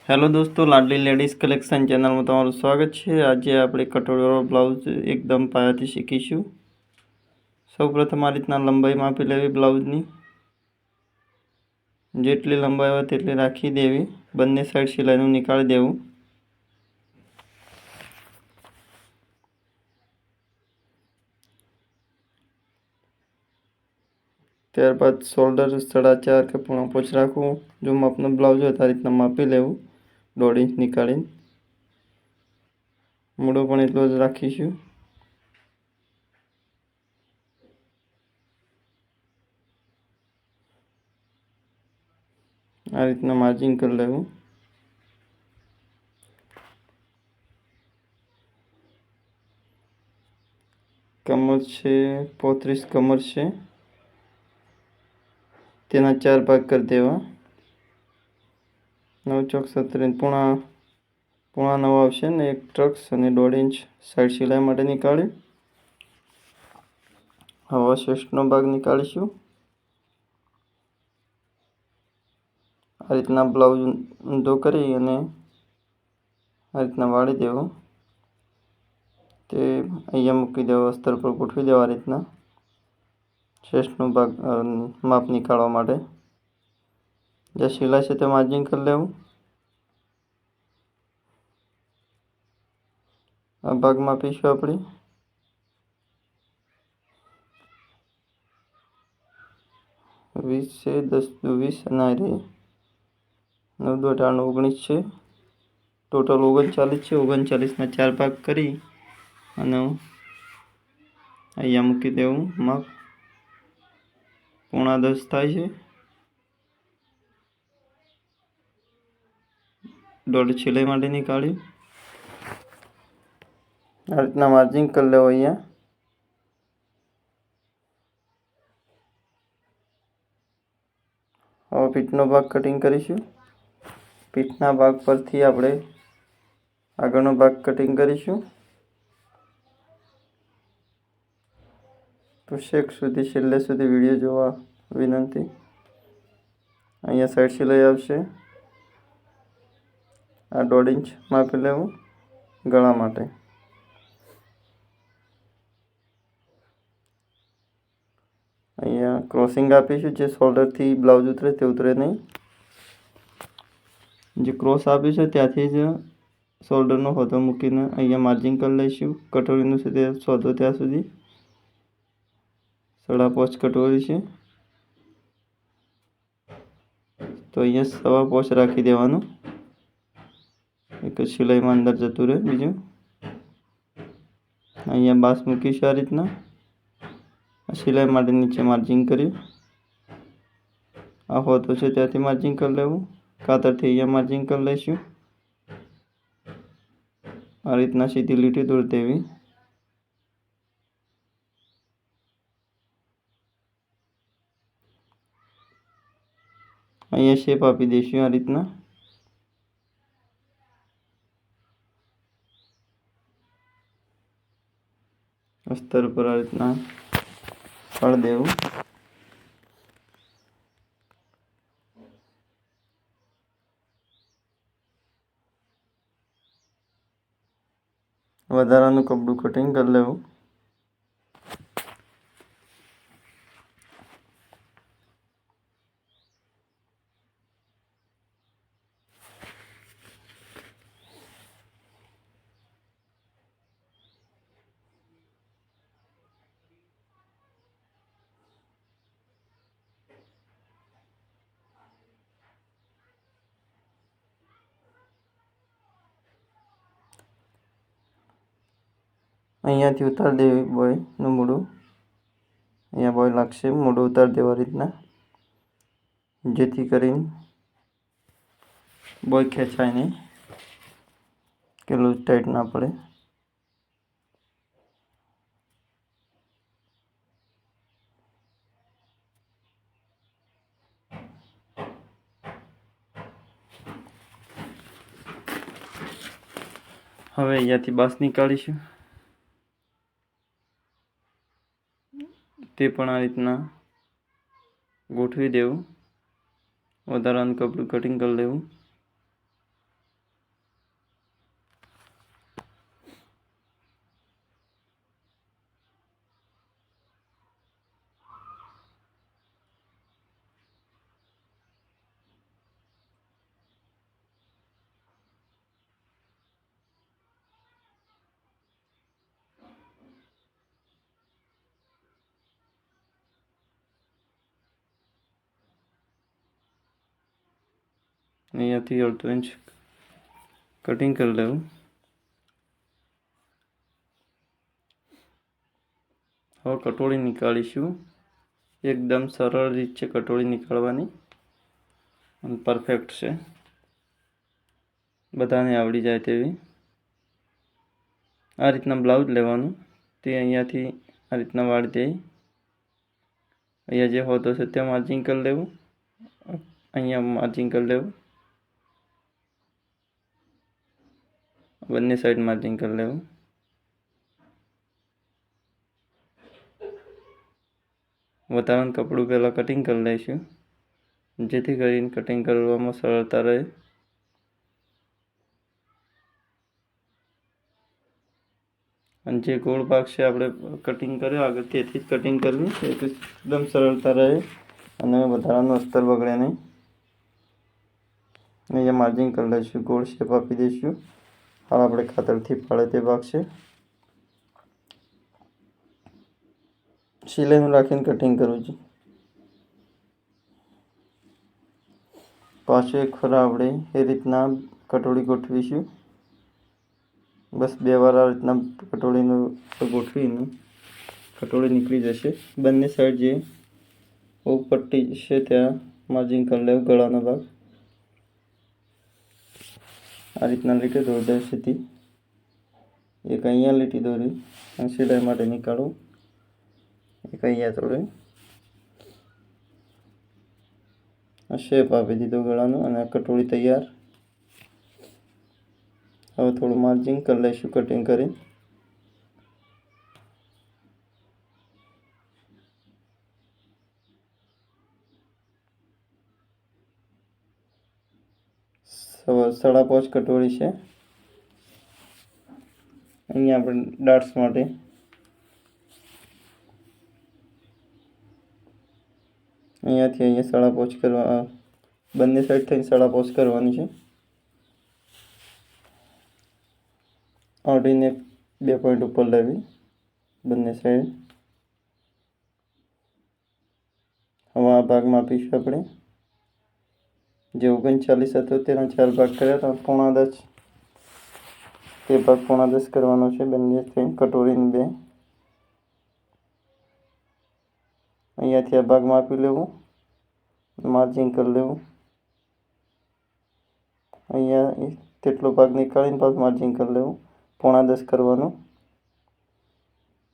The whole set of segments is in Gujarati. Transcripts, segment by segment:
हेलो दोस्तों, लाडली लेडीज कलेक्शन चैनल में तमाરું स्वागत है। आज આપણે કટોરીવાળો બ્લાઉઝ એકદમ પાયાથી શીખીશું। સૌપ્રથમ આ રીતના લંબાઈ માપી લેવી બ્લાઉઝની, જેટલી લંબાઈ હોય તેટલી રાખી દેવી। બંને સાઈડ સિલાઈનું નીકાળી દેવું। ત્યારબાદ શોલ્ડર 4.5 કે પૂણા પોચ રાખવું। જો માપનું બ્લાઉઝ હોય તો આ રીતના માપી લેવું, 1.5 ઇંચ નીકાળીને। મૂળો પણ એટલો જ રાખીશું। આ રીતના માર્જિંગ કરી લેવું। કમર છે 35 કમર છે, તેના 4 ભાગ કરી દેવા। 9 ચોક 17 પૂણા 9 આવશે ને એક ટ્રક્સ અને 1.5 ઇંચ સાઈડ સિલાઈ માટે નીકાળી। હવે શેષનો ભાગ નીકાળીશું। આ રીતના બ્લાઉઝ ઊંધો કરી અને આ રીતના વાળી દેવો। તે અહીંયા મૂકી દેવો, અસ્તર પર ગોઠવી દેવા। આ રીતના શેષનો ભાગ માપ નીકાળવા માટે જે સિલાઈ છે તે માર્જિંગ કરી લેવું। આ ભાગ માપીશું આપણે 20 છે, 10 દુ 20 અને આ 9 દુ 18 19 છે। ટોટલ 39 છે। 39ના 4 ભાગ કરી અને અહીંયા મૂકી દેવું। માપ પૂણા 10 થાય છે। 1.5 સિલાઈ માટે નીકાળી આ રીતના માર્જિંગ કરી લેવું। અહીંયા હવે પીઠનો ભાગ કટિંગ કરીશું। પીઠના ભાગ પરથી આપણે આગળનો ભાગ કટિંગ કરીશું। તો છેલ્લે સુધી વિડીયો જોવા વિનંતી। અહીંયા સાઈડ સિલાઈ આવશે। આ 1.5 ઇંચ માપી લેવું ગળા માટે। અહીંયા ક્રોસિંગ આપીશું, જે શોલ્ડરથી બ્લાઉઝ ઉતરે તે ઉતરે નહીં। જે ક્રોસ આપ્યું છે ત્યાંથી જ શોલ્ડરનો હોદો મૂકીને અહીંયા માર્જિંગ કરી લઈશું। કટોરીનું છે તે શોધો ત્યાં સુધી 5.5 કટોરી છે, તો અહીંયા 5.25 રાખી દેવાનું। એક જ સિલાઈમાં અંદર જતું રહે બીજું। અહીંયા બાસ મૂકીશું આ રીતના। સિલાઈ માટે નીચે માર્જિંગ કર્યું। આ હોતો છે ત્યાંથી માર્જિંગ કરી લેવું। કાતરથી અહીંયા માર્જિંગ કરી લઈશું। આ રીતના સીધી લીટી દોરી દેવી। અહીંયા શેપ આપી દઈશું આ રીતના। અસ્તર પર આ રીતના પાડી દેવું। વધારાનું કપડું કટિંગ કરી લેવું। અહીંયાથી ઉતારી દેવી બોયનું મૂળું। અહીંયા બોય લાગશે, મૂળું ઉતારી દેવા રીતના, જેથી કરીને બોય ખેંચાય નહીં કે લૂઝ ટાઈટ ના પડે। હવે અહીંયાથી બાસ નીકાળીશું। તે પણ આ રીતના ગોઠવી દેવું। વધારાનું કપડું કટિંગ કરી લેવું। અહીંયાથી અડધો ઇંચ કટિંગ કરી લેવું. હવે કટોળી નીકાળીશું. એકદમ સરળ રીત છે કટોળી નીકાળવાની અને પરફેક્ટ છે, બધાને આવડી જાય તેવી. આ રીતના બ્લાઉઝ લેવાનું, તે અહીંયાથી આ રીતના વાળી દઈ અહીંયા જે હોતો છે ત્યાં માર્જિંગ કરી લેવું, અહીંયા માર્જિંગ કરી લેવું, બંને સાઈડ માર્જિંગ કરી લેવું. વધારાનું કપડું પહેલાં કટિંગ કરી લઈશું, જેથી કરીને કટિંગ કરવામાં સરળતા રહે. અને જે ગોળ ભાગ છે આપણે કટિંગ કર્યો આગળ, તેથી જ કટિંગ કરવી, તેથી એકદમ સરળતા રહે અને વધારાનું અસ્તર બગડે નહીં. અહીંયા માર્જિંગ કરી લઈશું, ગોળ શેપ આપી દઈશું. હાલ આપણે ખાતરથી ફાળે તે ભાગ છે. સિલાઈનું રાખીને કટિંગ કરવું છે. પાછું એક ફરા આપણે એ રીતના કટોળી ગોઠવીશું. બસ 2 વાર આ રીતના કટોળીનું ગોઠવીને કટોળી નીકળી જશે. બંને સાઈડ જે પટ્ટી છે ત્યાં માર્જિંગ કરી લેવું, ગળાનો ભાગ આ રીતના લીટી દોરી દે સીધી. એક અહીંયા લીટી દોરી અને સિલાઈ માટે નીકાળું, એક અહીંયા થોડી શેપ આપી દીધો ગળાનો અને કટોળી તૈયાર. હવે થોડું માર્જિંગ કરી લઈશું કટિંગ કરી. સાડા 5 કટોળી છે. અહીંયા આપણે ડાટ્સ માટે અહીંયાથી અહીંયા 5.5 કરવા, બંને સાઈડ થઈને 5.5 કરવાની છે. અડીને 2 પોઈન્ટ ઉપર લેવી બંને સાઈડ. હવે આ ભાગમાં આપીશું આપણે જે 39 હતો તેના 4 ભાગ કર્યા તો 9.5, તે ભાગ 9.5 કરવાનો છે બંને થઈને કટોરીની 2. અહીંયાથી આ ભાગમાં આપી લેવું, માર્જિંગ કરી લેવું. અહીંયા તેટલો ભાગ નીકાળીને પાછું માર્જિંગ કરી લેવું, 9.5 કરવાનું.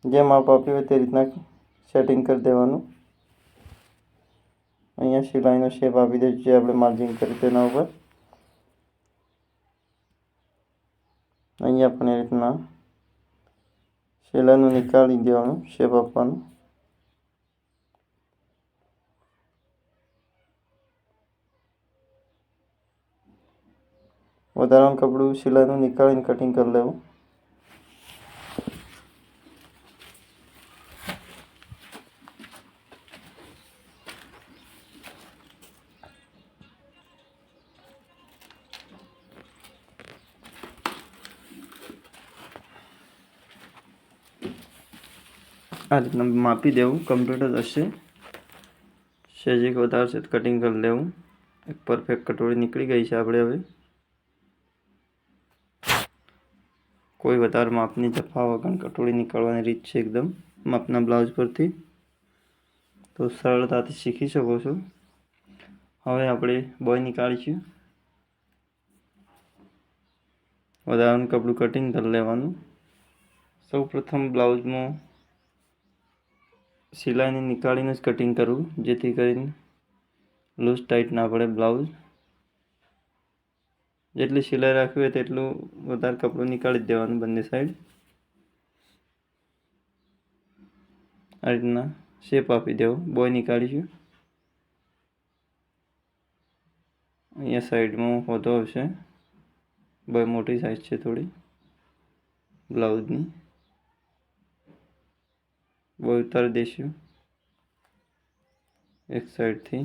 જે માપ આપ્યું હોય તે રીતના સેટિંગ કરી દેવાનું. અહીંયા સિલાઈનો શેપ આપી દઈશું જે આપણે માર્જિંગ કરી તેના ઉપર. અહીંયા પણ એ રીતના સિલાઈનું નીકાળી દેવાનું, શેપ આપવાનું. વધારાનું કપડું સિલાઈનું નીકાળીને કટિંગ કરી લેવું. આ રીતના માપી દેવું, કમ્પ્લીટ જ હશે. સેજ એક વધારે છે કટિંગ કરી લેવું. એક પરફેક્ટ કટોળી નીકળી ગઈ છે આપણે. હવે કોઈ વધારે માપની જફા વગર કટોળી નીકાળવાની રીત છે એકદમ માપના બ્લાઉઝ પરથી, તો સરળતાથી શીખી શકો છો. હવે આપણે બોય નીકાળીશું. વધારાનું કપડું કટિંગ કરી લેવાનું. સૌ પ્રથમ બ્લાઉઝમાં સિલાઈને નીકાળીને જ કટિંગ કરવું, જેથી કરીને લૂઝ ટાઈટ ના પડે બ્લાઉઝ. જેટલી સિલાઈ રાખવી હોય તેટલું વધારે કપડું નીકાળી જ દેવાનું બંને સાઈડ. આ રીતના શેપ આપી દેવો. બોય નીકાળીશું. અહીંયા સાઈડમાં હોતો આવશે. બોય મોટી સાઈઝ છે થોડી બ્લાઉઝની. બોય ઉતારી દઈશું એક સાઈડથી,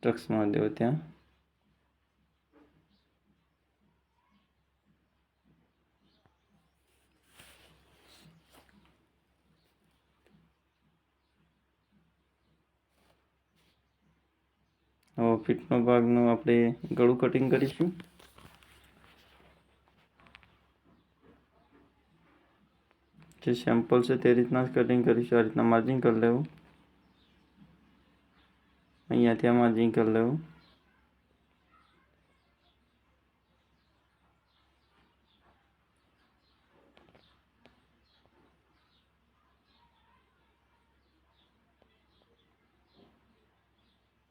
ટક્સ મારી દેવો ત્યાં. હવે ફીટનો ભાગનું આપણે ગળું કટિંગ કરીશું. જે સેમ્પલ છે તે રીતના જ કટિંગ કરીશું. આ રીતના માર્જિંગ કરી લેવું. અહીંયા ત્યાં માર્જિંગ કરી લેવું.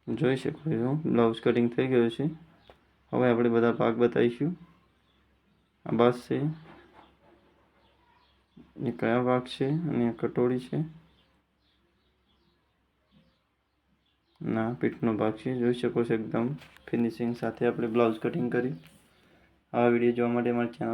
જોઈ શકો છો બ્લાઉઝ કટિંગ થઈ ગયું છે. હવે આપણે બધા ભાગ બતાવીશું. આ બાસ છે, એ કયા ભાગ છે, અને આ કટોરી છે, ના પીઠનો ભાગ છે. જોઈ શકો છો એકદમ ફિનિશિંગ સાથે આપણે બ્લાઉઝ કટિંગ કરી. આ વિડીયો જોવા માટે અમારી ચેનલ